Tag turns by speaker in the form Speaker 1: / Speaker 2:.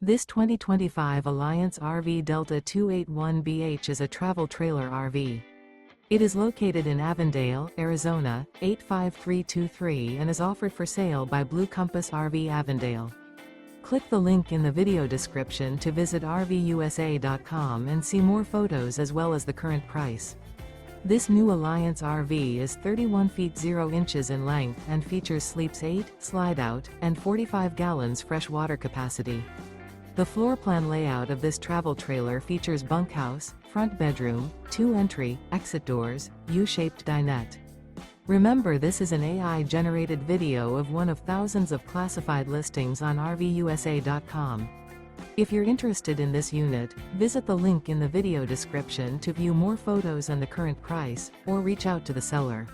Speaker 1: This 2025 Alliance RV Delta 281BH is a travel trailer RV. It is located in Avondale, Arizona, 85323 and is offered for sale by Blue Compass RV Avondale. Click the link in the video description to visit RVUSA.com and see more photos as well as the current price. This new Alliance RV is 31 feet 0 inches in length and features sleeps 8, slide-out, and 45 gallons fresh water capacity. The floor plan layout of this travel trailer features bunkhouse, front bedroom, 2 entry, exit doors, U-shaped dinette. Remember, this is an AI-generated video of one of thousands of classified listings on RVUSA.com. If you're interested in this unit, visit the link in the video description to view more photos and the current price, or reach out to the seller.